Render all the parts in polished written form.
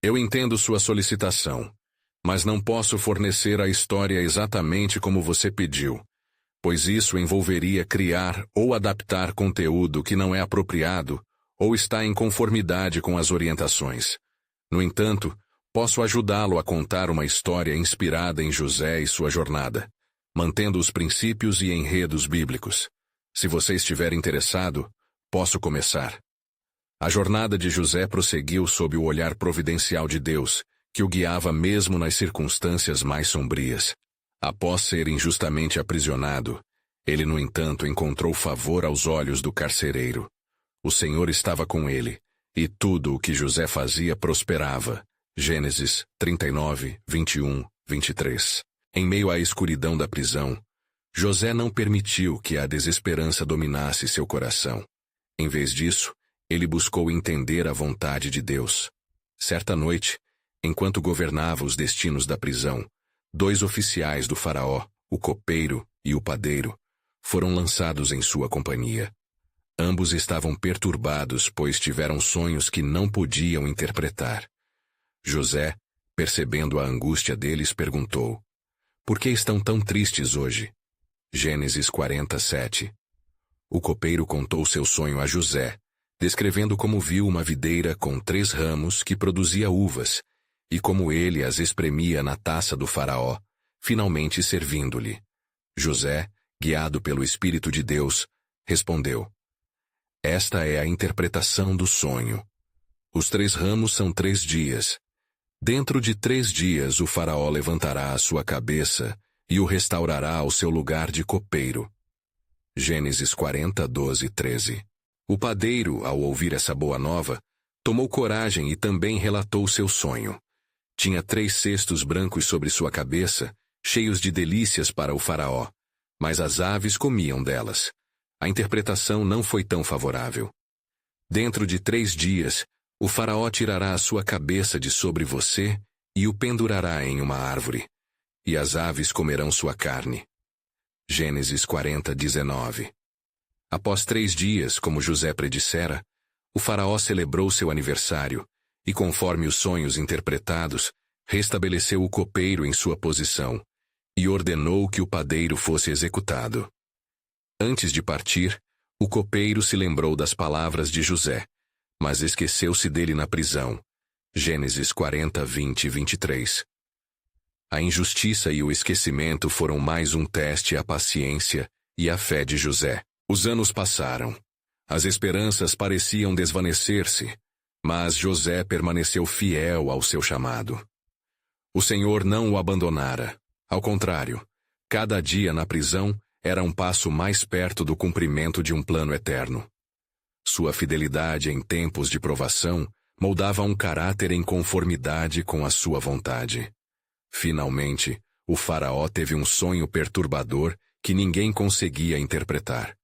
Eu entendo sua solicitação, mas não posso fornecer a história exatamente como você pediu, pois isso envolveria criar ou adaptar conteúdo que não é apropriado ou está em conformidade com as orientações. No entanto, posso ajudá-lo a contar uma história inspirada em José e sua jornada, mantendo os princípios e enredos bíblicos. Se você estiver interessado, posso começar. A jornada de José prosseguiu sob o olhar providencial de Deus, que o guiava mesmo nas circunstâncias mais sombrias. Após ser injustamente aprisionado, ele, no entanto, encontrou favor aos olhos do carcereiro. O Senhor estava com ele, e tudo o que José fazia prosperava. Gênesis 39, 21, 23. Em meio à escuridão da prisão, José não permitiu que a desesperança dominasse seu coração. Em vez disso, ele buscou entender a vontade de Deus. Certa noite, enquanto governava os destinos da prisão, 2 oficiais do faraó, o copeiro e o padeiro, foram lançados em sua companhia. Ambos estavam perturbados, pois tiveram sonhos que não podiam interpretar. José, percebendo a angústia deles, perguntou: "Por que estão tão tristes hoje?" Gênesis 47. O copeiro contou seu sonho a José, descrevendo como viu uma videira com 3 ramos que produzia uvas, e como ele as espremia na taça do faraó, finalmente servindo-lhe. José, guiado pelo Espírito de Deus, respondeu: "Esta é a interpretação do sonho. Os 3 ramos são 3 dias. Dentro de 3 dias o faraó levantará a sua cabeça e o restaurará ao seu lugar de copeiro." Gênesis 40, 12, 13. O padeiro, ao ouvir essa boa nova, tomou coragem e também relatou seu sonho. Tinha 3 cestos brancos sobre sua cabeça, cheios de delícias para o faraó, mas as aves comiam delas. A interpretação não foi tão favorável. Dentro de 3 dias, o faraó tirará a sua cabeça de sobre você e o pendurará em uma árvore, e as aves comerão sua carne. Gênesis 40, 19. Após 3 dias, como José predissera, o faraó celebrou seu aniversário, e conforme os sonhos interpretados, restabeleceu o copeiro em sua posição, e ordenou que o padeiro fosse executado. Antes de partir, o copeiro se lembrou das palavras de José, mas esqueceu-se dele na prisão. Gênesis 40, 20 e 23. A injustiça e o esquecimento foram mais um teste à paciência e à fé de José. Os anos passaram. As esperanças pareciam desvanecer-se, mas José permaneceu fiel ao seu chamado. O Senhor não o abandonara. Ao contrário, cada dia na prisão era um passo mais perto do cumprimento de um plano eterno. Sua fidelidade em tempos de provação moldava um caráter em conformidade com a sua vontade. Finalmente, o faraó teve um sonho perturbador que ninguém conseguia interpretar.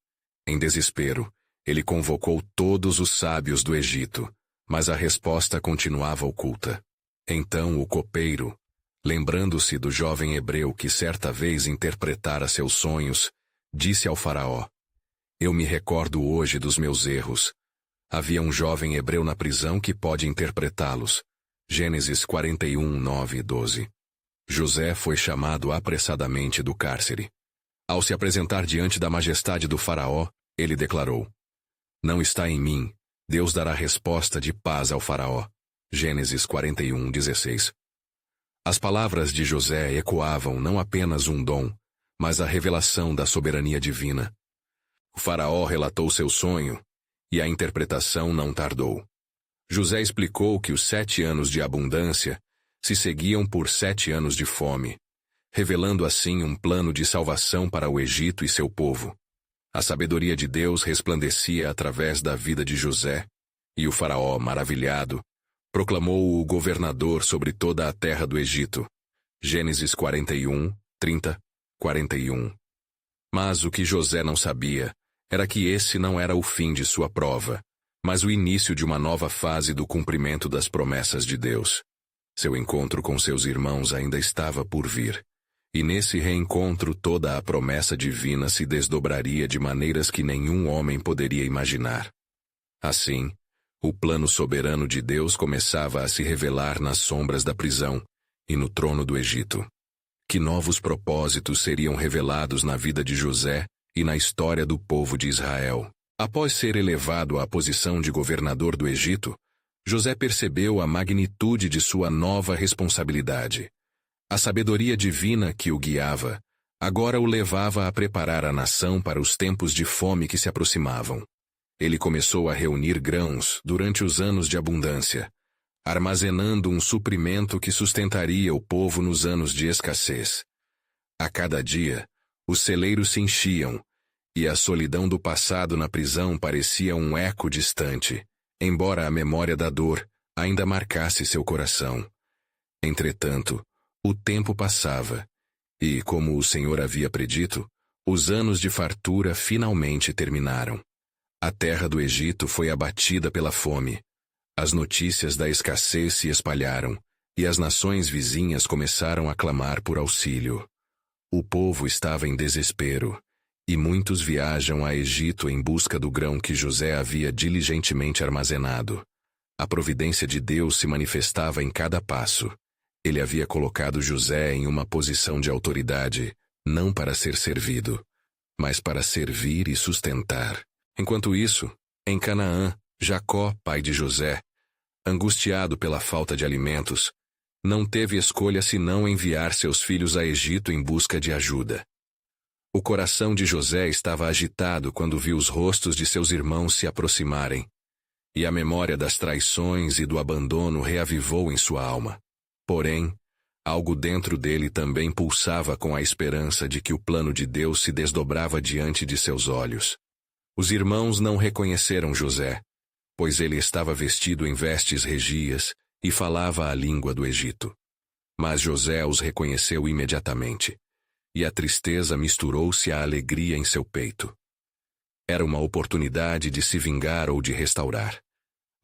Em desespero, ele convocou todos os sábios do Egito, mas a resposta continuava oculta. Então o copeiro, lembrando-se do jovem hebreu que certa vez interpretara seus sonhos, disse ao faraó: "Eu me recordo hoje dos meus erros. Havia um jovem hebreu na prisão que pode interpretá-los." Gênesis 41, 9 e 12. José foi chamado apressadamente do cárcere. Ao se apresentar diante da majestade do faraó, ele declarou: "Não está em mim. Deus dará resposta de paz ao faraó." Gênesis 41, 16. As palavras de José ecoavam não apenas um dom, mas a revelação da soberania divina. O faraó relatou seu sonho, e a interpretação não tardou. José explicou que os 7 anos de abundância se seguiam por 7 anos de fome, revelando assim um plano de salvação para o Egito e seu povo. A sabedoria de Deus resplandecia através da vida de José, e o faraó, maravilhado, proclamou-o governador sobre toda a terra do Egito. Gênesis 41, 30, 41. Mas o que José não sabia era que esse não era o fim de sua prova, mas o início de uma nova fase do cumprimento das promessas de Deus. Seu encontro com seus irmãos ainda estava por vir, e nesse reencontro toda a promessa divina se desdobraria de maneiras que nenhum homem poderia imaginar. Assim, O plano soberano de Deus começava a se revelar nas sombras da prisão e no trono do Egito. Que novos propósitos seriam revelados na vida de José e na história do povo de Israel. Após ser elevado à posição de governador do Egito, José percebeu a magnitude de sua nova responsabilidade. A sabedoria divina que o guiava agora o levava a preparar a nação para os tempos de fome que se aproximavam. Ele começou a reunir grãos durante os anos de abundância, armazenando um suprimento que sustentaria o povo nos anos de escassez. A cada dia, os celeiros se enchiam, e a solidão do passado na prisão parecia um eco distante, embora a memória da dor ainda marcasse seu coração. Entretanto, o tempo passava, e, como o Senhor havia predito, os anos de fartura finalmente terminaram. A terra do Egito foi abatida pela fome. As notícias da escassez se espalharam, e as nações vizinhas começaram a clamar por auxílio. O povo estava em desespero, e muitos viajam a Egito em busca do grão que José havia diligentemente armazenado. A providência de Deus se manifestava em cada passo. Ele havia colocado José em uma posição de autoridade, não para ser servido, mas para servir e sustentar. Enquanto isso, em Canaã, Jacó, pai de José, angustiado pela falta de alimentos, não teve escolha senão enviar seus filhos a Egito em busca de ajuda. O coração de José estava agitado quando viu os rostos de seus irmãos se aproximarem, e a memória das traições e do abandono reavivou em sua alma. Porém, algo dentro dele também pulsava com a esperança de que o plano de Deus se desdobrava diante de seus olhos. Os irmãos não reconheceram José, pois ele estava vestido em vestes regias e falava a língua do Egito. Mas José os reconheceu imediatamente, e a tristeza misturou-se à alegria em seu peito. Era uma oportunidade de se vingar ou de restaurar.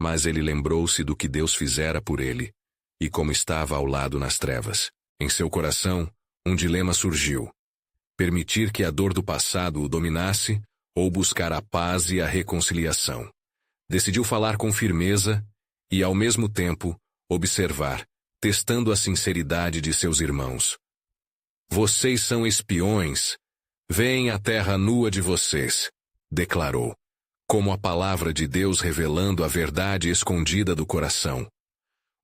Mas ele lembrou-se do que Deus fizera por ele, e como estava ao lado nas trevas. Em seu coração, um dilema surgiu: permitir que a dor do passado o dominasse ou buscar a paz e a reconciliação. Decidiu falar com firmeza e, ao mesmo tempo, observar, testando a sinceridade de seus irmãos. Vocês são espiões. Veem a terra nua de vocês, declarou, como a palavra de Deus revelando a verdade escondida do coração.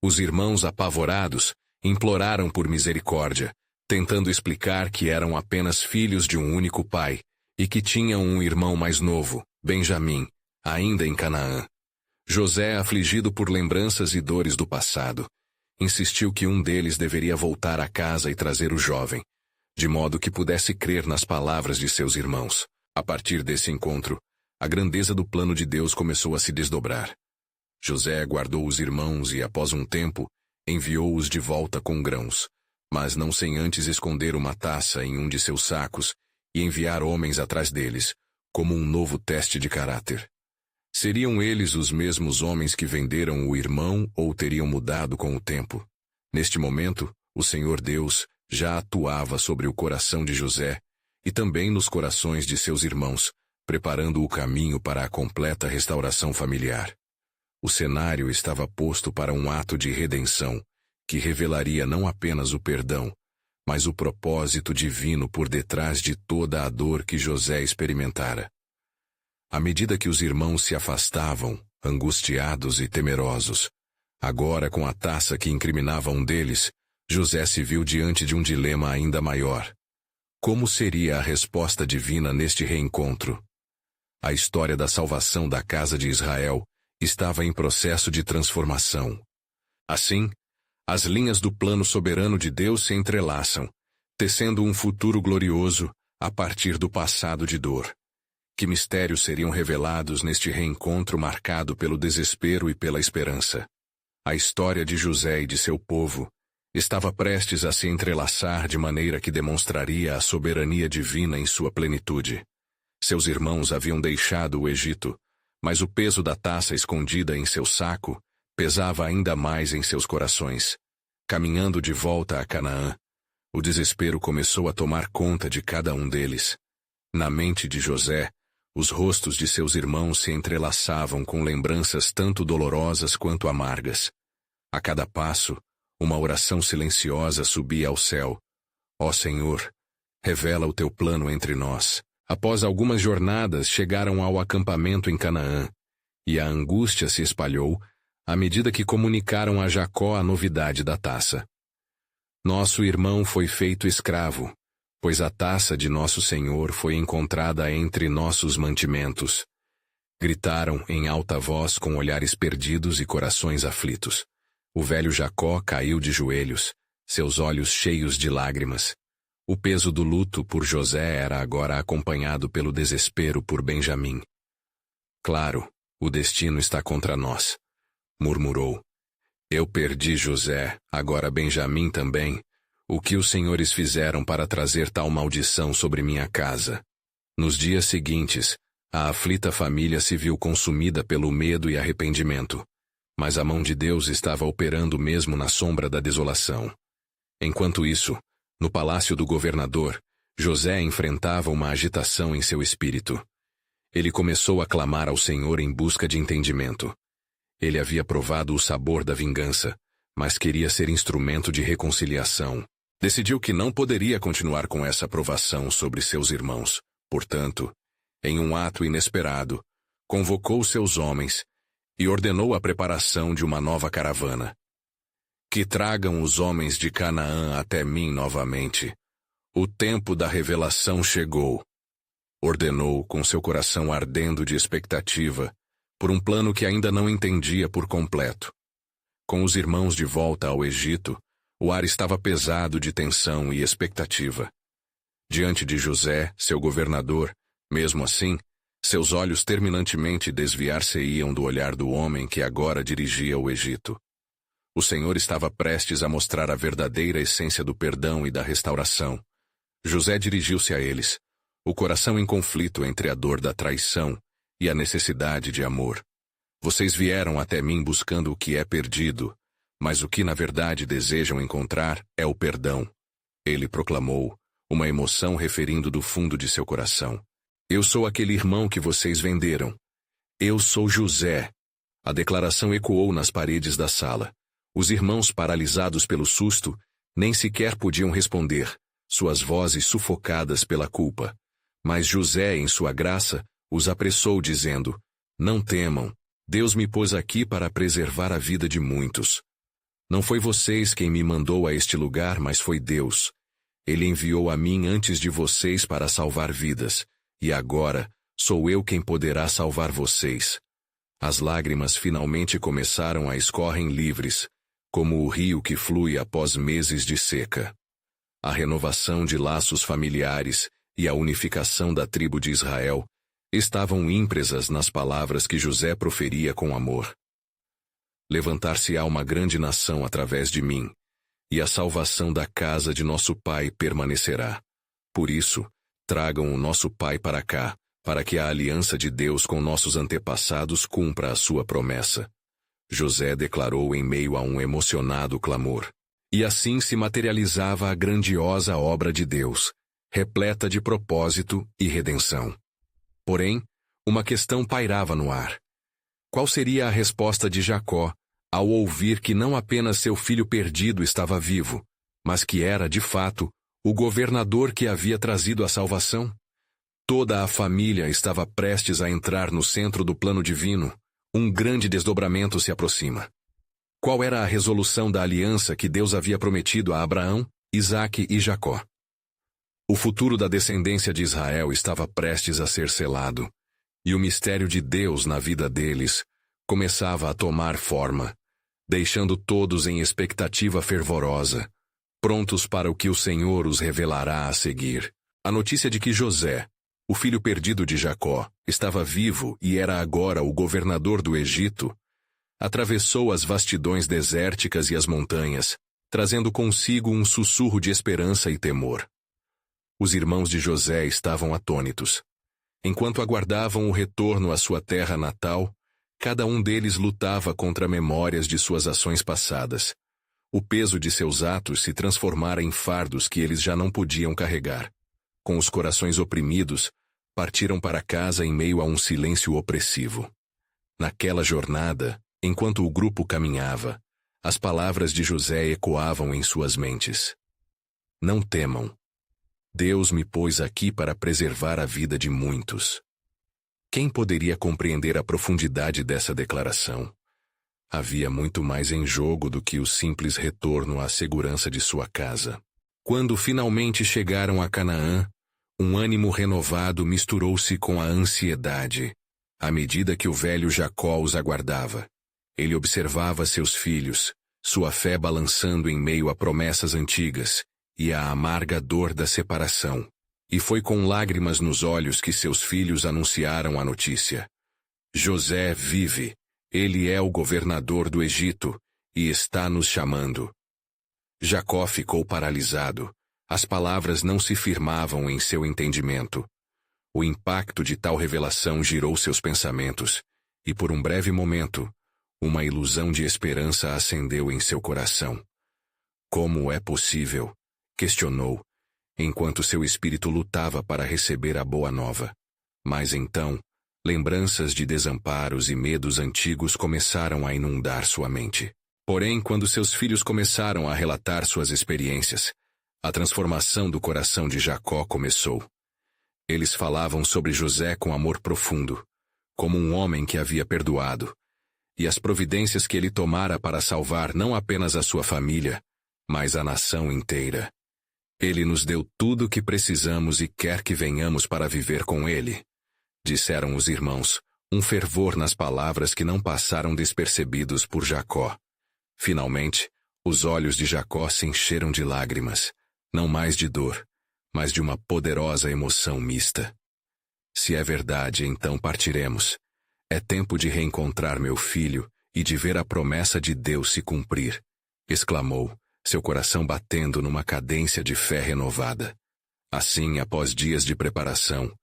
Os irmãos apavorados imploraram por misericórdia, tentando explicar que eram apenas filhos de um único pai, e que tinham um irmão mais novo, Benjamim, ainda em Canaã. José, afligido por lembranças e dores do passado, insistiu que um deles deveria voltar a casa e trazer o jovem, de modo que pudesse crer nas palavras de seus irmãos. A partir desse encontro, a grandeza do plano de Deus começou a se desdobrar. José guardou os irmãos e, após um tempo, enviou-os de volta com grãos, mas não sem antes esconder uma taça em um de seus sacos e enviar homens atrás deles, como um novo teste de caráter. Seriam eles os mesmos homens que venderam o irmão ou teriam mudado com o tempo? Neste momento, o Senhor Deus já atuava sobre o coração de José e também nos corações de seus irmãos, preparando o caminho para a completa restauração familiar. O cenário estava posto para um ato de redenção, que revelaria não apenas o perdão, mas o propósito divino por detrás de toda a dor que José experimentara. À medida que os irmãos se afastavam, angustiados e temerosos, agora com a taça que incriminava um deles, José se viu diante de um dilema ainda maior. Como seria a resposta divina neste reencontro? A história da salvação da casa de Israel estava em processo de transformação. Assim, as linhas do plano soberano de Deus se entrelaçam, tecendo um futuro glorioso a partir do passado de dor. Que mistérios seriam revelados neste reencontro marcado pelo desespero e pela esperança? A história de José e de seu povo estava prestes a se entrelaçar de maneira que demonstraria a soberania divina em sua plenitude. Seus irmãos haviam deixado o Egito, mas o peso da taça escondida em seu saco pesava ainda mais em seus corações. Caminhando de volta a Canaã, o desespero começou a tomar conta de cada um deles. Na mente de José, Os rostos de seus irmãos se entrelaçavam com lembranças tanto dolorosas quanto amargas. A cada passo, uma oração silenciosa subia ao céu. Ó Senhor, revela o teu plano entre nós. Após algumas jornadas, chegaram ao acampamento em Canaã, e a angústia se espalhou à medida que comunicaram a Jacó a novidade da taça. Nosso irmão foi feito escravo, pois a taça de nosso Senhor foi encontrada entre nossos mantimentos. Gritaram em alta voz com olhares perdidos e corações aflitos. O velho Jacó caiu de joelhos, seus olhos cheios de lágrimas. O peso do luto por José era agora acompanhado pelo desespero por Benjamim. Claro, o destino está contra nós, murmurou. Eu perdi José, agora Benjamim também. O que os senhores fizeram para trazer tal maldição sobre minha casa? Nos dias seguintes, a aflita família se viu consumida pelo medo e arrependimento. Mas a mão de Deus estava operando mesmo na sombra da desolação. Enquanto isso, no palácio do governador, José enfrentava uma agitação em seu espírito. Ele começou a clamar ao Senhor em busca de entendimento. Ele havia provado o sabor da vingança, mas queria ser instrumento de reconciliação. Decidiu que não poderia continuar com essa provação sobre seus irmãos. Portanto, em um ato inesperado, convocou seus homens e ordenou a preparação de uma nova caravana. Que tragam os homens de Canaã até mim novamente. O tempo da revelação chegou. Ordenou com seu coração ardendo de expectativa, por um plano que ainda não entendia por completo. Com os irmãos de volta ao Egito, o ar estava pesado de tensão e expectativa. Diante de José, seu governador, mesmo assim, seus olhos terminantemente desviar-se-iam do olhar do homem que agora dirigia o Egito. O Senhor estava prestes a mostrar a verdadeira essência do perdão e da restauração. José dirigiu-se a eles, o coração em conflito entre a dor da traição e a necessidade de amor. Vocês vieram até mim buscando o que é perdido, mas o que na verdade desejam encontrar é o perdão. Ele proclamou, uma emoção referindo do fundo de seu coração. Eu sou aquele irmão que vocês venderam. Eu sou José. A declaração ecoou nas paredes da sala. Os irmãos, paralisados pelo susto, nem sequer podiam responder, suas vozes sufocadas pela culpa. Mas José, em sua graça, os apressou dizendo, não temam, Deus me pôs aqui para preservar a vida de muitos. Não foi vocês quem me mandou a este lugar, mas foi Deus. Ele enviou a mim antes de vocês para salvar vidas, e agora sou eu quem poderá salvar vocês. As lágrimas finalmente começaram a escorrer livres, como o rio que flui após meses de seca. A renovação de laços familiares e a unificação da tribo de Israel estavam ímpresas nas palavras que José proferia com amor. Levantar-se-á uma grande nação através de mim, e a salvação da casa de nosso pai permanecerá. Por isso, tragam o nosso pai para cá, para que a aliança de Deus com nossos antepassados cumpra a sua promessa. José declarou em meio a um emocionado clamor. E assim se materializava a grandiosa obra de Deus, repleta de propósito e redenção. Porém, uma questão pairava no ar. Qual seria a resposta de Jacó ao ouvir que não apenas seu filho perdido estava vivo, mas que era, de fato, o governador que havia trazido a salvação? Toda a família estava prestes a entrar no centro do plano divino. Um grande desdobramento se aproxima. Qual era a resolução da aliança que Deus havia prometido a Abraão, Isaque e Jacó? O futuro da descendência de Israel estava prestes a ser selado, e o mistério de Deus na vida deles começava a tomar forma, deixando todos em expectativa fervorosa, prontos para o que o Senhor os revelará a seguir. A notícia de que José, o filho perdido de Jacó, estava vivo e era agora o governador do Egito, atravessou as vastidões desérticas e as montanhas, trazendo consigo um sussurro de esperança e temor. Os irmãos de José estavam atônitos. Enquanto aguardavam o retorno à sua terra natal, cada um deles lutava contra memórias de suas ações passadas. O peso de seus atos se transformara em fardos que eles já não podiam carregar. Com os corações oprimidos, partiram para casa em meio a um silêncio opressivo. Naquela jornada, enquanto o grupo caminhava, as palavras de José ecoavam em suas mentes. Não temam. Deus me pôs aqui para preservar a vida de muitos. Quem poderia compreender a profundidade dessa declaração? Havia muito mais em jogo do que o simples retorno à segurança de sua casa. Quando finalmente chegaram a Canaã, um ânimo renovado misturou-se com a ansiedade, à medida que o velho Jacó os aguardava. Ele observava seus filhos, sua fé balançando em meio a promessas antigas e a amarga dor da separação. E foi com lágrimas nos olhos que seus filhos anunciaram a notícia. José vive, ele é o governador do Egito, e está nos chamando. Jacó ficou paralisado. As palavras não se firmavam em seu entendimento. O impacto de tal revelação girou seus pensamentos, e por um breve momento, uma ilusão de esperança acendeu em seu coração. Como é possível? Questionou, enquanto seu espírito lutava para receber a boa nova. Mas então, lembranças de desamparos e medos antigos começaram a inundar sua mente. Porém, quando seus filhos começaram a relatar suas experiências, a transformação do coração de Jacó começou. Eles falavam sobre José com amor profundo, como um homem que havia perdoado, e as providências que ele tomara para salvar não apenas a sua família, mas a nação inteira. Ele nos deu tudo o que precisamos e quer que venhamos para viver com ele, disseram os irmãos, um fervor nas palavras que não passaram despercebidos por Jacó. Finalmente, os olhos de Jacó se encheram de lágrimas, não mais de dor, mas de uma poderosa emoção mista. Se é verdade, então partiremos. É tempo de reencontrar meu filho e de ver a promessa de Deus se cumprir, exclamou, seu coração batendo numa cadência de fé renovada. Assim, após dias de preparação,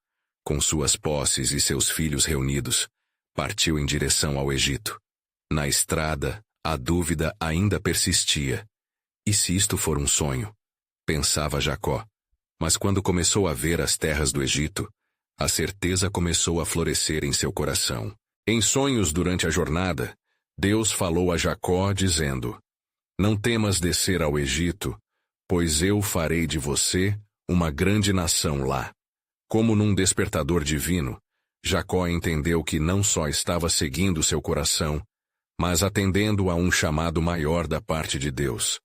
com suas posses e seus filhos reunidos, partiu em direção ao Egito. Na estrada, a dúvida ainda persistia. E se isto for um sonho? Pensava Jacó. Mas quando começou a ver as terras do Egito, a certeza começou a florescer em seu coração. Em sonhos durante a jornada, Deus falou a Jacó dizendo: Não temas descer ao Egito, pois eu farei de você uma grande nação lá. Como num despertador divino, Jacó entendeu que não só estava seguindo seu coração, mas atendendo a um chamado maior da parte de Deus.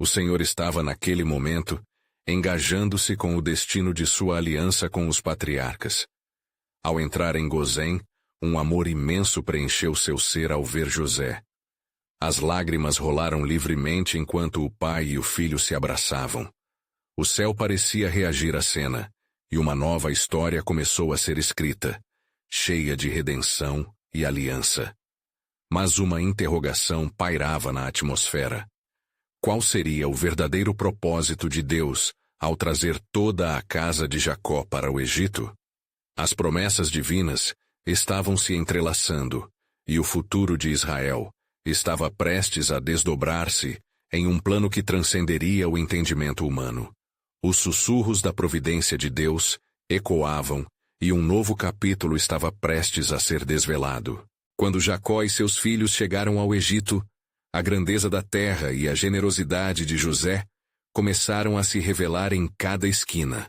O Senhor estava naquele momento engajando-se com o destino de sua aliança com os patriarcas. Ao entrar em Gozém, um amor imenso preencheu seu ser ao ver José. As lágrimas rolaram livremente enquanto o pai e o filho se abraçavam. O céu parecia reagir à cena, e uma nova história começou a ser escrita, cheia de redenção e aliança. Mas uma interrogação pairava na atmosfera. Qual seria o verdadeiro propósito de Deus ao trazer toda a casa de Jacó para o Egito? As promessas divinas estavam se entrelaçando, e o futuro de Israel estava prestes a desdobrar-se em um plano que transcenderia o entendimento humano. Os sussurros da providência de Deus ecoavam, e um novo capítulo estava prestes a ser desvelado. Quando Jacó e seus filhos chegaram ao Egito, a grandeza da terra e a generosidade de José começaram a se revelar em cada esquina.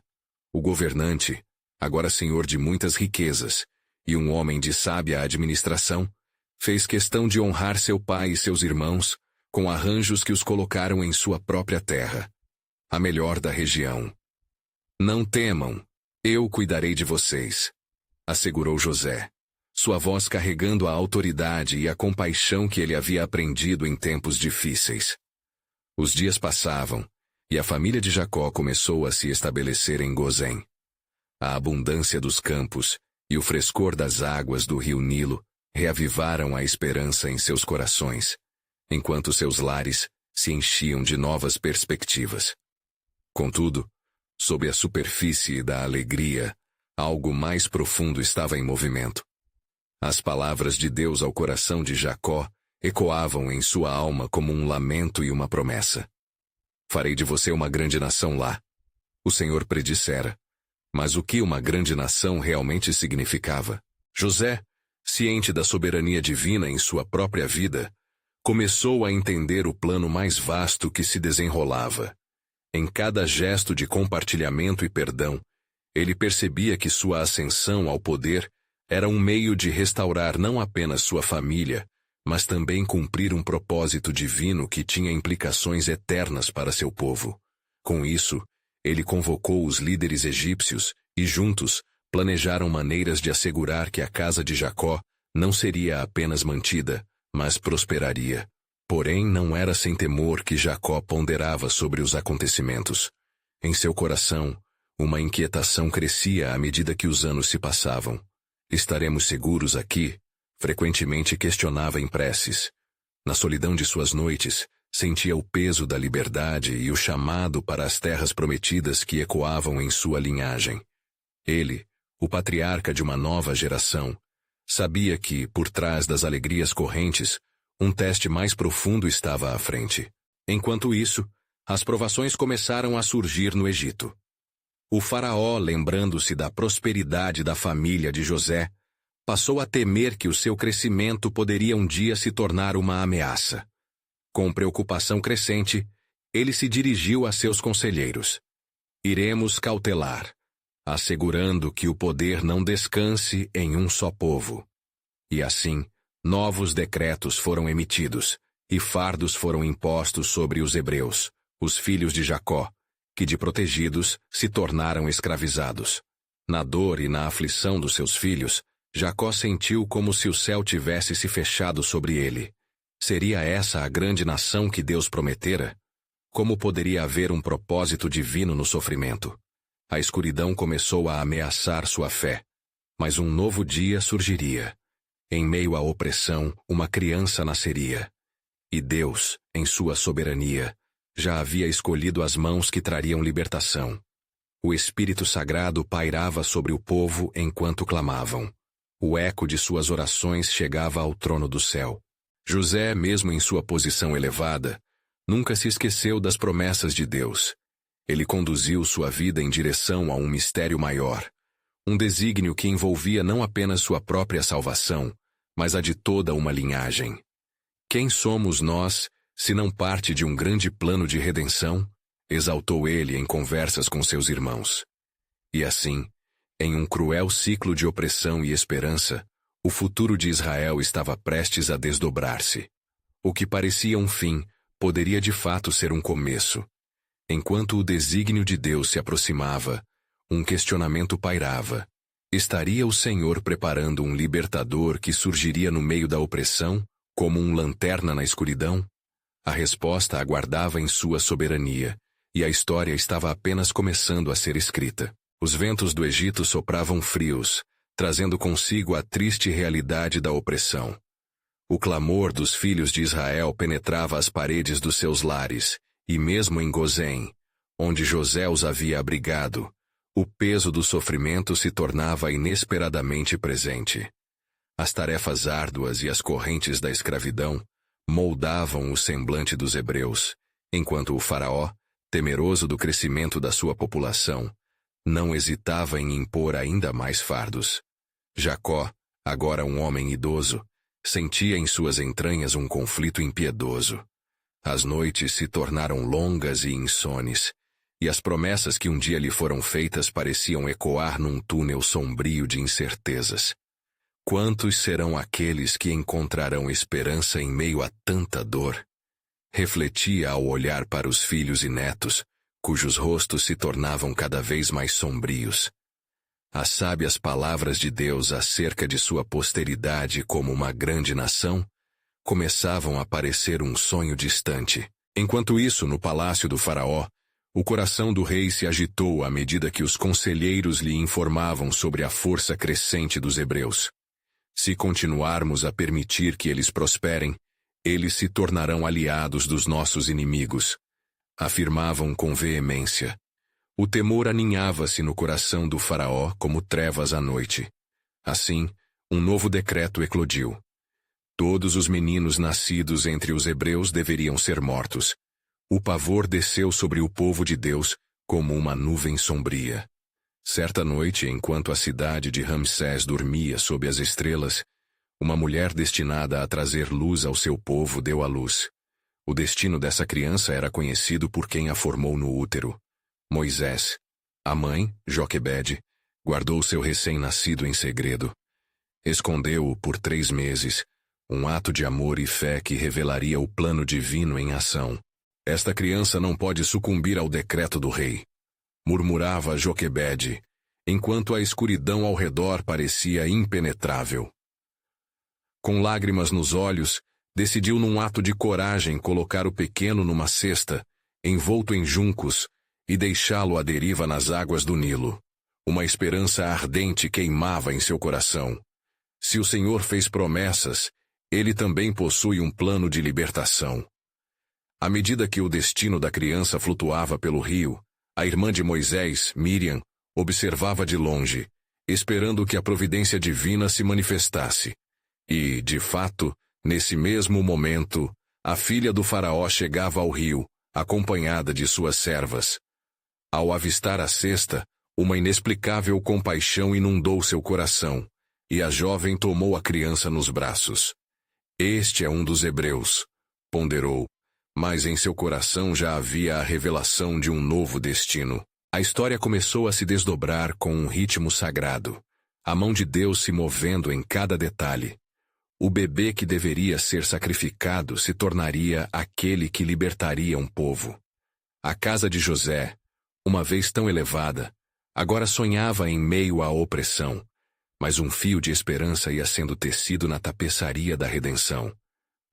O governante, agora senhor de muitas riquezas, e um homem de sábia administração, fez questão de honrar seu pai e seus irmãos com arranjos que os colocaram em sua própria terra, a melhor da região. Não temam, eu cuidarei de vocês, assegurou José, sua voz carregando a autoridade e a compaixão que ele havia aprendido em tempos difíceis. Os dias passavam, e a família de Jacó começou a se estabelecer em Gozém. A abundância dos campos e o frescor das águas do rio Nilo reavivaram a esperança em seus corações, enquanto seus lares se enchiam de novas perspectivas. Contudo, sob a superfície da alegria, algo mais profundo estava em movimento. As palavras de Deus ao coração de Jacó ecoavam em sua alma como um lamento e uma promessa. Farei de você uma grande nação lá. O Senhor predissera. Mas o que uma grande nação realmente significava? José, ciente da soberania divina em sua própria vida, começou a entender o plano mais vasto que se desenrolava. Em cada gesto de compartilhamento e perdão, ele percebia que sua ascensão ao poder era um meio de restaurar não apenas sua família, mas também cumprir um propósito divino que tinha implicações eternas para seu povo. Com isso, ele convocou os líderes egípcios e, juntos, planejaram maneiras de assegurar que a casa de Jacó não seria apenas mantida, mas prosperaria. Porém, não era sem temor que Jacó ponderava sobre os acontecimentos. Em seu coração, uma inquietação crescia à medida que os anos se passavam. Estaremos seguros aqui? Frequentemente questionava em preces. Na solidão de suas noites, sentia o peso da liberdade e o chamado para as terras prometidas que ecoavam em sua linhagem. Ele, o patriarca de uma nova geração, sabia que, por trás das alegrias correntes, um teste mais profundo estava à frente. Enquanto isso, as provações começaram a surgir no Egito. O faraó, lembrando-se da prosperidade da família de José, passou a temer que o seu crescimento poderia um dia se tornar uma ameaça. Com preocupação crescente, ele se dirigiu a seus conselheiros. Iremos cautelar, assegurando que o poder não descanse em um só povo. E assim, novos decretos foram emitidos, e fardos foram impostos sobre os hebreus, os filhos de Jacó, que de protegidos se tornaram escravizados. Na dor e na aflição dos seus filhos, Jacó sentiu como se o céu tivesse se fechado sobre ele. Seria essa a grande nação que Deus prometera? Como poderia haver um propósito divino no sofrimento? A escuridão começou a ameaçar sua fé, mas um novo dia surgiria. Em meio à opressão, uma criança nasceria. E Deus, em sua soberania, já havia escolhido as mãos que trariam libertação. O Espírito Sagrado pairava sobre o povo enquanto clamavam. O eco de suas orações chegava ao trono do céu. José, mesmo em sua posição elevada, nunca se esqueceu das promessas de Deus. Ele conduziu sua vida em direção a um mistério maior, um desígnio que envolvia não apenas sua própria salvação, mas a de toda uma linhagem. Quem somos nós, se não parte de um grande plano de redenção? Exaltou ele em conversas com seus irmãos. E assim, em um cruel ciclo de opressão e esperança, o futuro de Israel estava prestes a desdobrar-se. O que parecia um fim, poderia de fato ser um começo. Enquanto o desígnio de Deus se aproximava, um questionamento pairava. Estaria o Senhor preparando um libertador que surgiria no meio da opressão, como um lanterna na escuridão? A resposta aguardava em sua soberania, e a história estava apenas começando a ser escrita. Os ventos do Egito sopravam frios, trazendo consigo a triste realidade da opressão. O clamor dos filhos de Israel penetrava as paredes dos seus lares, e mesmo em Gozém, onde José os havia abrigado, o peso do sofrimento se tornava inesperadamente presente. As tarefas árduas e as correntes da escravidão moldavam o semblante dos hebreus, enquanto o faraó, temeroso do crescimento da sua população, não hesitava em impor ainda mais fardos. Jacó, agora um homem idoso, sentia em suas entranhas um conflito impiedoso. As noites se tornaram longas e insones, e as promessas que um dia lhe foram feitas pareciam ecoar num túnel sombrio de incertezas. Quantos serão aqueles que encontrarão esperança em meio a tanta dor? Refletia ao olhar para os filhos e netos, cujos rostos se tornavam cada vez mais sombrios. As sábias palavras de Deus acerca de sua posteridade como uma grande nação começavam a parecer um sonho distante. Enquanto isso, no palácio do faraó, o coração do rei se agitou à medida que os conselheiros lhe informavam sobre a força crescente dos hebreus. Se continuarmos a permitir que eles prosperem, eles se tornarão aliados dos nossos inimigos, afirmavam com veemência. O temor aninhava-se no coração do faraó como trevas à noite. Assim, um novo decreto eclodiu. Todos os meninos nascidos entre os hebreus deveriam ser mortos. O pavor desceu sobre o povo de Deus como uma nuvem sombria. Certa noite, enquanto a cidade de Ramsés dormia sob as estrelas, uma mulher destinada a trazer luz ao seu povo deu à luz. O destino dessa criança era conhecido por quem a formou no útero. Moisés. A mãe, Joquebede, guardou seu recém-nascido em segredo. Escondeu-o por 3 meses, um ato de amor e fé que revelaria o plano divino em ação. Esta criança não pode sucumbir ao decreto do rei, murmurava Joquebede, enquanto a escuridão ao redor parecia impenetrável. Com lágrimas nos olhos, decidiu num ato de coragem colocar o pequeno numa cesta, envolto em juncos, e deixá-lo à deriva nas águas do Nilo. Uma esperança ardente queimava em seu coração. Se o Senhor fez promessas, ele também possui um plano de libertação. À medida que o destino da criança flutuava pelo rio, a irmã de Moisés, Miriam, observava de longe, esperando que a providência divina se manifestasse. E, de fato, nesse mesmo momento, a filha do faraó chegava ao rio, acompanhada de suas servas. Ao avistar a cesta, uma inexplicável compaixão inundou seu coração, e a jovem tomou a criança nos braços. Este é um dos hebreus, ponderou, mas em seu coração já havia a revelação de um novo destino. A história começou a se desdobrar com um ritmo sagrado, a mão de Deus se movendo em cada detalhe. O bebê que deveria ser sacrificado se tornaria aquele que libertaria um povo. A casa de José, uma vez tão elevada, agora sonhava em meio à opressão, mas um fio de esperança ia sendo tecido na tapeçaria da redenção.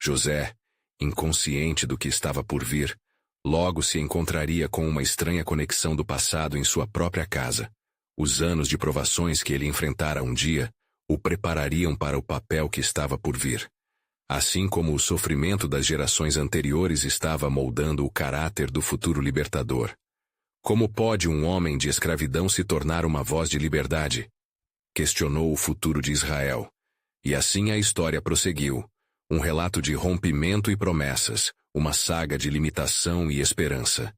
José, inconsciente do que estava por vir, logo se encontraria com uma estranha conexão do passado em sua própria casa. Os anos de provações que ele enfrentara um dia o preparariam para o papel que estava por vir. Assim como o sofrimento das gerações anteriores estava moldando o caráter do futuro libertador. Como pode um homem de escravidão se tornar uma voz de liberdade? Questionou o futuro de Israel. E assim a história prosseguiu. Um relato de rompimento e promessas, uma saga de limitação e esperança.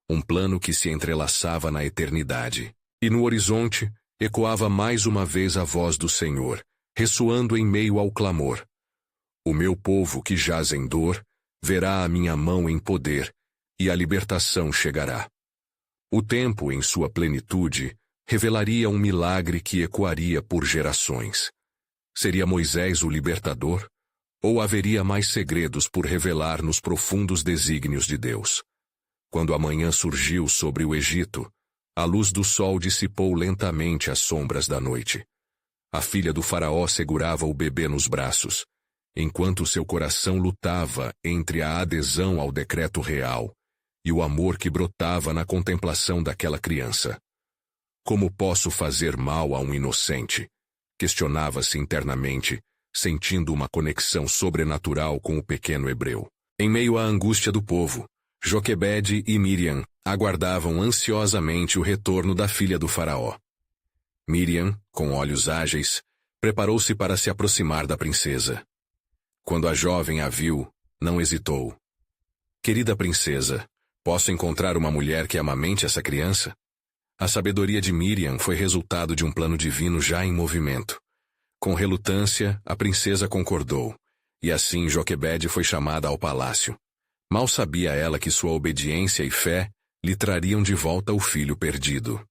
Um plano que se entrelaçava na eternidade. E no horizonte, ecoava mais uma vez a voz do Senhor, ressoando em meio ao clamor. O meu povo que jaz em dor, verá a minha mão em poder, e a libertação chegará. O tempo, em sua plenitude, revelaria um milagre que ecoaria por gerações. Seria Moisés o libertador? Ou haveria mais segredos por revelar nos profundos desígnios de Deus? Quando a manhã surgiu sobre o Egito, a luz do sol dissipou lentamente as sombras da noite. A filha do faraó segurava o bebê nos braços, enquanto seu coração lutava entre a adesão ao decreto real e o amor que brotava na contemplação daquela criança. Como posso fazer mal a um inocente? Questionava-se internamente, sentindo uma conexão sobrenatural com o pequeno hebreu. Em meio à angústia do povo, Joquebede e Miriam aguardavam ansiosamente o retorno da filha do faraó. Miriam, com olhos ágeis, preparou-se para se aproximar da princesa. Quando a jovem a viu, não hesitou. Querida princesa, posso encontrar uma mulher que amamente essa criança? A sabedoria de Miriam foi resultado de um plano divino já em movimento. Com relutância, a princesa concordou, e assim Joquebede foi chamada ao palácio. Mal sabia ela que sua obediência e fé lhe trariam de volta o filho perdido.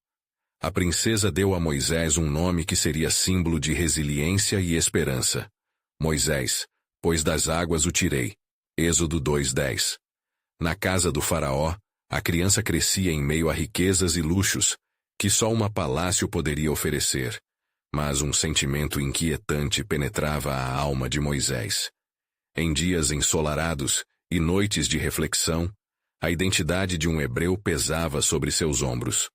A princesa deu a Moisés um nome que seria símbolo de resiliência e esperança. Moisés, pois das águas o tirei. Êxodo 2:10. Na casa do faraó, a criança crescia em meio a riquezas e luxos, que só uma palácio poderia oferecer. Mas um sentimento inquietante penetrava a alma de Moisés. Em dias ensolarados e noites de reflexão, a identidade de um hebreu pesava sobre seus ombros.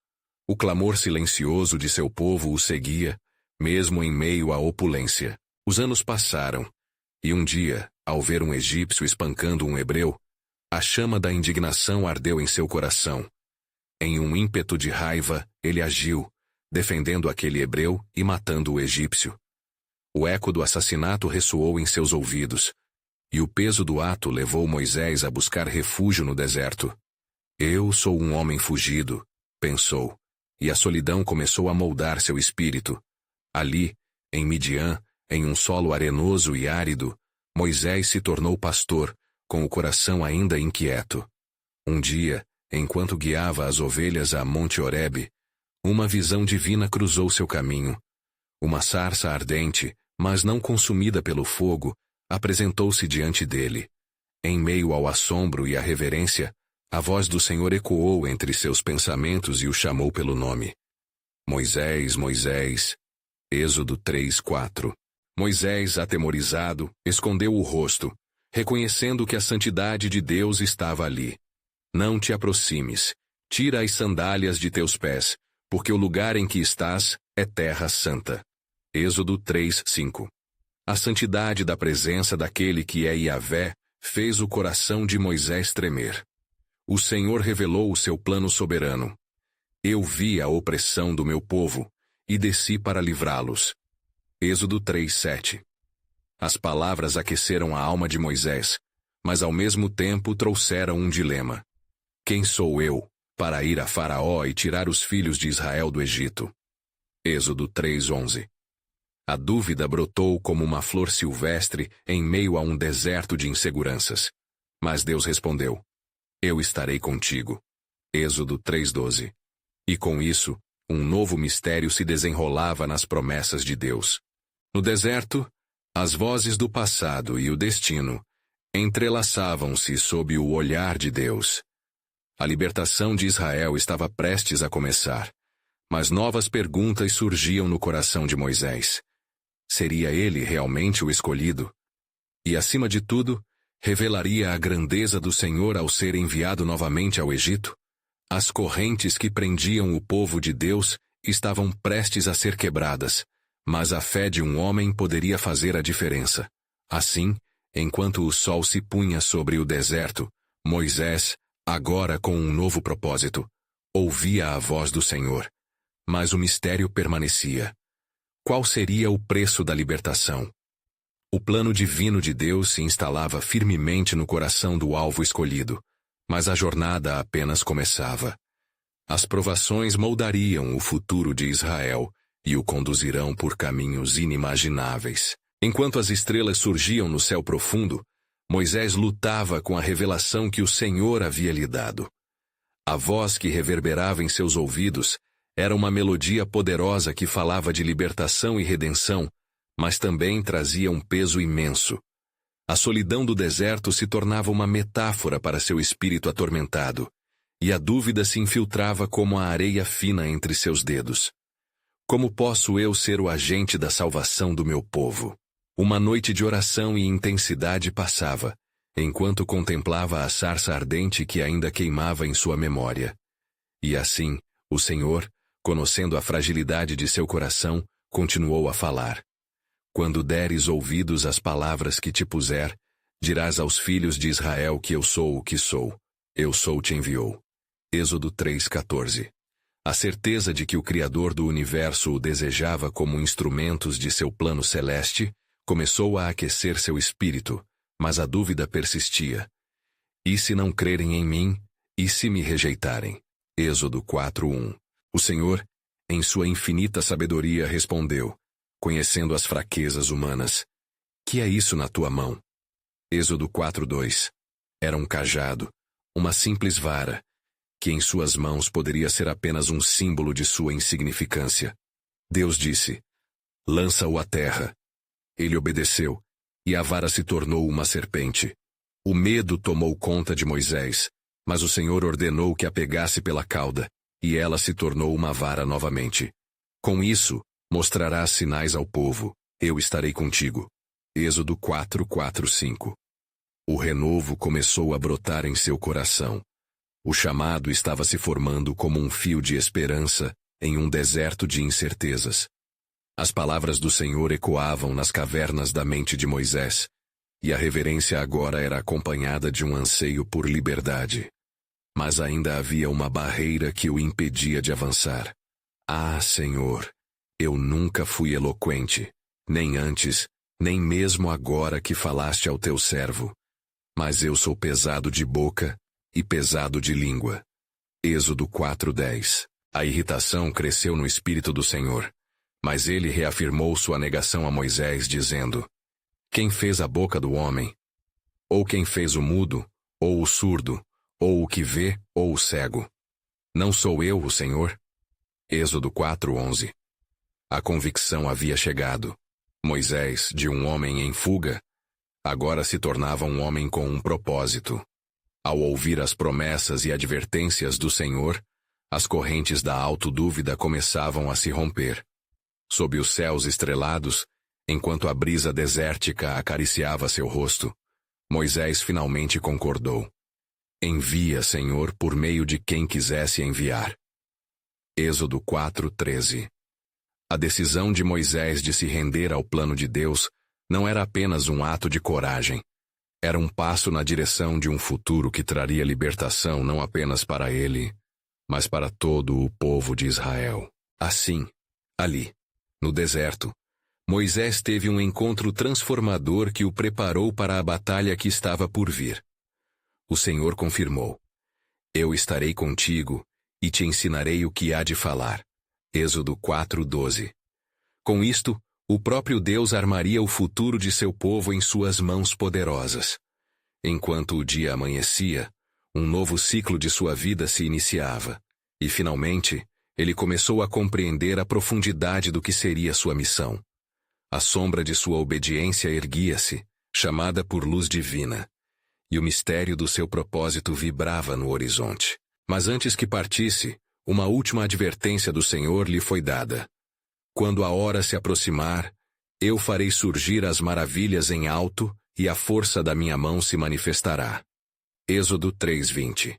O clamor silencioso de seu povo o seguia, mesmo em meio à opulência. Os anos passaram, e um dia, ao ver um egípcio espancando um hebreu, a chama da indignação ardeu em seu coração. Em um ímpeto de raiva, ele agiu, defendendo aquele hebreu e matando o egípcio. O eco do assassinato ressoou em seus ouvidos, e o peso do ato levou Moisés a buscar refúgio no deserto. Eu sou um homem fugido, pensou, e a solidão começou a moldar seu espírito. Ali, em Midian, em um solo arenoso e árido, Moisés se tornou pastor, com o coração ainda inquieto. Um dia, enquanto guiava as ovelhas a Monte Horebe, uma visão divina cruzou seu caminho. Uma sarça ardente, mas não consumida pelo fogo, apresentou-se diante dele. Em meio ao assombro e à reverência, a voz do Senhor ecoou entre seus pensamentos e o chamou pelo nome. Moisés, Moisés. Êxodo 3:4. Moisés, atemorizado, escondeu o rosto, reconhecendo que a santidade de Deus estava ali. Não te aproximes, tira as sandálias de teus pés, porque o lugar em que estás é terra santa. Êxodo 3:5. A santidade da presença daquele que é Yahvé fez o coração de Moisés tremer. O Senhor revelou o seu plano soberano. Eu vi a opressão do meu povo e desci para livrá-los. Êxodo 3:7. As palavras aqueceram a alma de Moisés, mas ao mesmo tempo trouxeram um dilema. Quem sou eu para ir a Faraó e tirar os filhos de Israel do Egito? Êxodo 3:11. A dúvida brotou como uma flor silvestre em meio a um deserto de inseguranças. Mas Deus respondeu: Eu estarei contigo. Êxodo 3:12. E com isso, um novo mistério se desenrolava nas promessas de Deus. No deserto, as vozes do passado e o destino entrelaçavam-se sob o olhar de Deus. A libertação de Israel estava prestes a começar, mas novas perguntas surgiam no coração de Moisés. Seria ele realmente o escolhido? E, acima de tudo, revelaria a grandeza do Senhor ao ser enviado novamente ao Egito? As correntes que prendiam o povo de Deus estavam prestes a ser quebradas, mas a fé de um homem poderia fazer a diferença. Assim, enquanto o sol se punha sobre o deserto, Moisés, agora com um novo propósito, ouvia a voz do Senhor. Mas o mistério permanecia. Qual seria o preço da libertação? O plano divino de Deus se instalava firmemente no coração do alvo escolhido, mas a jornada apenas começava. As provações moldariam o futuro de Israel e o conduzirão por caminhos inimagináveis. Enquanto as estrelas surgiam no céu profundo, Moisés lutava com a revelação que o Senhor havia lhe dado. A voz que reverberava em seus ouvidos era uma melodia poderosa que falava de libertação e redenção, mas também trazia um peso imenso. A solidão do deserto se tornava uma metáfora para seu espírito atormentado, e a dúvida se infiltrava como a areia fina entre seus dedos. Como posso eu ser o agente da salvação do meu povo? Uma noite de oração e intensidade passava, enquanto contemplava a sarça ardente que ainda queimava em sua memória. E assim, o Senhor, conhecendo a fragilidade de seu coração, continuou a falar. Quando deres ouvidos às palavras que te puser, dirás aos filhos de Israel que eu sou o que sou. Eu sou te enviou. Êxodo 3:14. A certeza de que o Criador do universo o desejava como instrumentos de seu plano celeste começou a aquecer seu espírito, mas a dúvida persistia. E se não crerem em mim? E se me rejeitarem? Êxodo 4:1. O Senhor, em sua infinita sabedoria, respondeu, conhecendo as fraquezas humanas: Que é isso na tua mão? Êxodo 4:2. Era um cajado, uma simples vara, que em suas mãos poderia ser apenas um símbolo de sua insignificância. Deus disse: Lança-o à terra. Ele obedeceu, e a vara se tornou uma serpente. O medo tomou conta de Moisés, mas o Senhor ordenou que a pegasse pela cauda, e ela se tornou uma vara novamente. Com isso, mostrarás sinais ao povo, eu estarei contigo. Êxodo 4:4-5. O renovo começou a brotar em seu coração. O chamado estava se formando como um fio de esperança em um deserto de incertezas. As palavras do Senhor ecoavam nas cavernas da mente de Moisés, e a reverência agora era acompanhada de um anseio por liberdade. Mas ainda havia uma barreira que o impedia de avançar. Ah, Senhor, eu nunca fui eloquente, nem antes, nem mesmo agora que falaste ao teu servo. Mas eu sou pesado de boca e pesado de língua. Êxodo 4:10. A irritação cresceu no espírito do Senhor, mas ele reafirmou sua negação a Moisés, dizendo: Quem fez a boca do homem? Ou quem fez o mudo, ou o surdo, ou o que vê, ou o cego? Não sou eu o Senhor? Êxodo 4:11. A convicção havia chegado. Moisés, de um homem em fuga, agora se tornava um homem com um propósito. Ao ouvir as promessas e advertências do Senhor, as correntes da autodúvida começavam a se romper. Sob os céus estrelados, enquanto a brisa desértica acariciava seu rosto, Moisés finalmente concordou. Envia, Senhor, por meio de quem quisesse enviar. Êxodo 4:13. A decisão de Moisés de se render ao plano de Deus não era apenas um ato de coragem. Era um passo na direção de um futuro que traria libertação não apenas para ele, mas para todo o povo de Israel. Assim, ali, no deserto, Moisés teve um encontro transformador que o preparou para a batalha que estava por vir. O Senhor confirmou: Eu estarei contigo e te ensinarei o que há de falar. Êxodo 4:12. Com isto, o próprio Deus armaria o futuro de seu povo em suas mãos poderosas. Enquanto o dia amanhecia, um novo ciclo de sua vida se iniciava, e finalmente, ele começou a compreender a profundidade do que seria sua missão. A sombra de sua obediência erguia-se, chamada por luz divina, e o mistério do seu propósito vibrava no horizonte. Mas antes que partisse, uma última advertência do Senhor lhe foi dada. Quando a hora se aproximar, eu farei surgir as maravilhas em alto, e a força da minha mão se manifestará. Êxodo 3:20.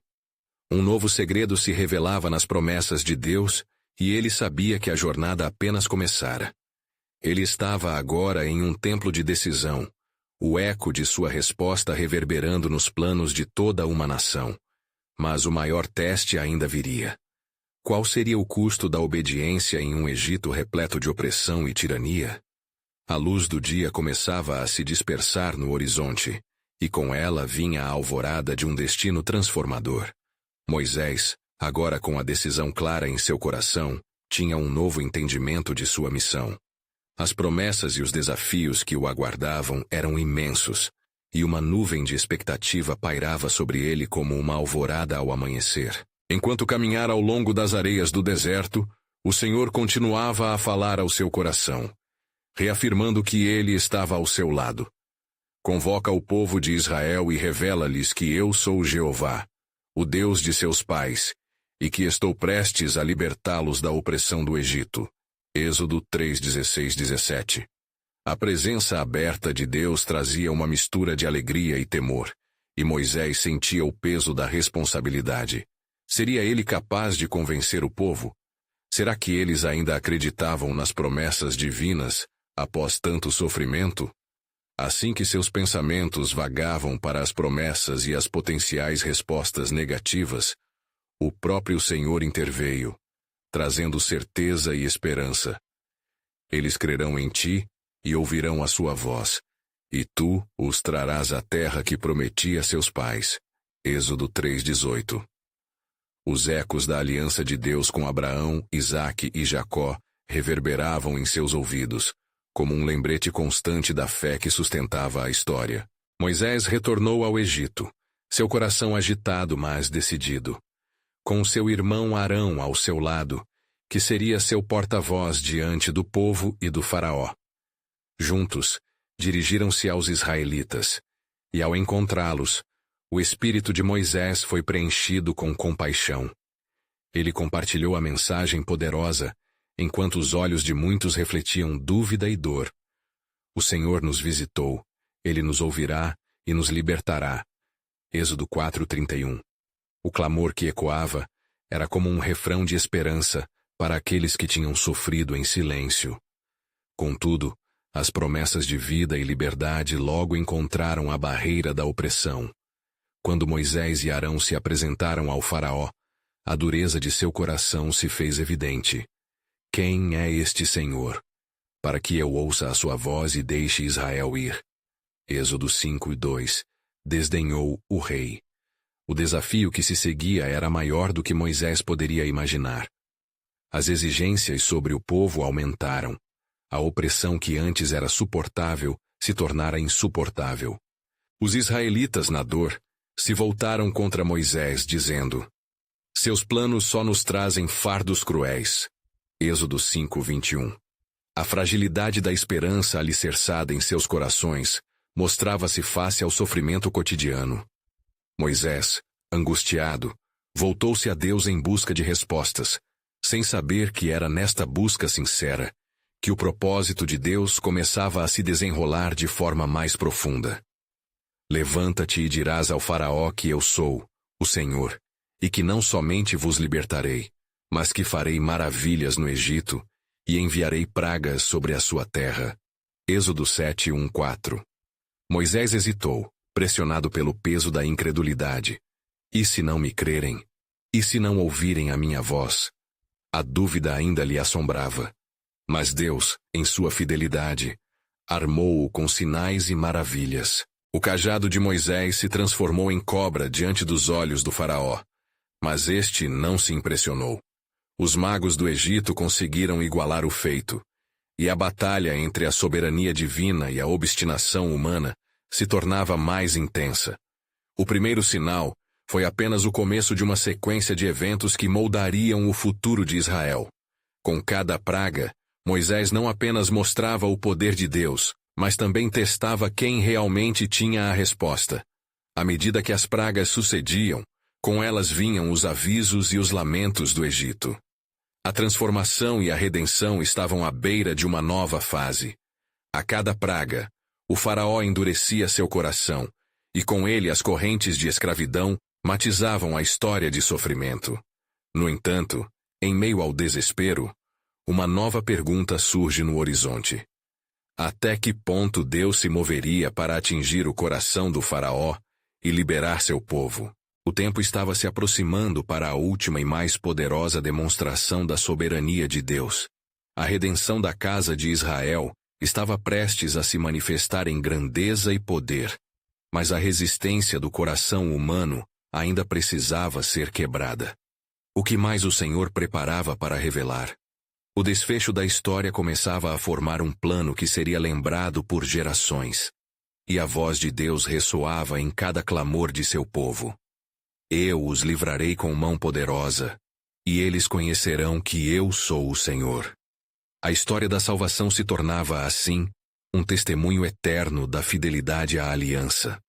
Um novo segredo se revelava nas promessas de Deus, e ele sabia que a jornada apenas começara. Ele estava agora em um templo de decisão, o eco de sua resposta reverberando nos planos de toda uma nação. Mas o maior teste ainda viria. Qual seria o custo da obediência em um Egito repleto de opressão e tirania? A luz do dia começava a se dispersar no horizonte, e com ela vinha a alvorada de um destino transformador. Moisés, agora com a decisão clara em seu coração, tinha um novo entendimento de sua missão. As promessas e os desafios que o aguardavam eram imensos, e uma nuvem de expectativa pairava sobre ele como uma alvorada ao amanhecer. Enquanto caminhara ao longo das areias do deserto, o Senhor continuava a falar ao seu coração, reafirmando que ele estava ao seu lado. Convoca o povo de Israel e revela-lhes que eu sou Jeová, o Deus de seus pais, e que estou prestes a libertá-los da opressão do Egito. Êxodo 3:16-17. A presença aberta de Deus trazia uma mistura de alegria e temor, e Moisés sentia o peso da responsabilidade. Seria ele capaz de convencer o povo? Será que eles ainda acreditavam nas promessas divinas, após tanto sofrimento? Assim que seus pensamentos vagavam para as promessas e as potenciais respostas negativas, o próprio Senhor interveio, trazendo certeza e esperança. Eles crerão em ti e ouvirão a sua voz, e tu os trarás à terra que prometi a seus pais. Êxodo 3:18. Os ecos da aliança de Deus com Abraão, Isaque e Jacó reverberavam em seus ouvidos, como um lembrete constante da fé que sustentava a história. Moisés retornou ao Egito, seu coração agitado, mas decidido. Com seu irmão Arão ao seu lado, que seria seu porta-voz diante do povo e do faraó. Juntos, dirigiram-se aos israelitas, e ao encontrá-los, o espírito de Moisés foi preenchido com compaixão. Ele compartilhou a mensagem poderosa, enquanto os olhos de muitos refletiam dúvida e dor. O Senhor nos visitou, Ele nos ouvirá e nos libertará. Êxodo 4:31. O clamor que ecoava era como um refrão de esperança para aqueles que tinham sofrido em silêncio. Contudo, as promessas de vida e liberdade logo encontraram a barreira da opressão. Quando Moisés e Arão se apresentaram ao faraó, a dureza de seu coração se fez evidente. Quem é este Senhor, para que eu ouça a sua voz e deixe Israel ir? Êxodo 5:2. Desdenhou o rei. O desafio que se seguia era maior do que Moisés poderia imaginar. As exigências sobre o povo aumentaram. A opressão que antes era suportável se tornara insuportável. Os israelitas, na dor, se voltaram contra Moisés, dizendo: seus planos só nos trazem fardos cruéis. Êxodo 5:21. A fragilidade da esperança alicerçada em seus corações mostrava-se face ao sofrimento cotidiano. Moisés, angustiado, voltou-se a Deus em busca de respostas, sem saber que era nesta busca sincera que o propósito de Deus começava a se desenrolar de forma mais profunda. Levanta-te e dirás ao Faraó que eu sou, o Senhor, e que não somente vos libertarei, mas que farei maravilhas no Egito e enviarei pragas sobre a sua terra. Êxodo 7:1-4. Moisés hesitou, pressionado pelo peso da incredulidade. E se não me crerem? E se não ouvirem a minha voz? A dúvida ainda lhe assombrava. Mas Deus, em sua fidelidade, armou-o com sinais e maravilhas. O cajado de Moisés se transformou em cobra diante dos olhos do Faraó. Mas este não se impressionou. Os magos do Egito conseguiram igualar o feito, e a batalha entre a soberania divina e a obstinação humana se tornava mais intensa. O primeiro sinal foi apenas o começo de uma sequência de eventos que moldariam o futuro de Israel. Com cada praga, Moisés não apenas mostrava o poder de Deus, mas também testava quem realmente tinha a resposta. À medida que as pragas sucediam, com elas vinham os avisos e os lamentos do Egito. A transformação e a redenção estavam à beira de uma nova fase. A cada praga, o faraó endurecia seu coração, e com ele as correntes de escravidão matizavam a história de sofrimento. No entanto, em meio ao desespero, uma nova pergunta surge no horizonte. Até que ponto Deus se moveria para atingir o coração do faraó e liberar seu povo? O tempo estava se aproximando para a última e mais poderosa demonstração da soberania de Deus. A redenção da casa de Israel estava prestes a se manifestar em grandeza e poder, mas a resistência do coração humano ainda precisava ser quebrada. O que mais o Senhor preparava para revelar? O desfecho da história começava a formar um plano que seria lembrado por gerações, e a voz de Deus ressoava em cada clamor de seu povo. Eu os livrarei com mão poderosa, e eles conhecerão que eu sou o Senhor. A história da salvação se tornava, assim, um testemunho eterno da fidelidade à aliança.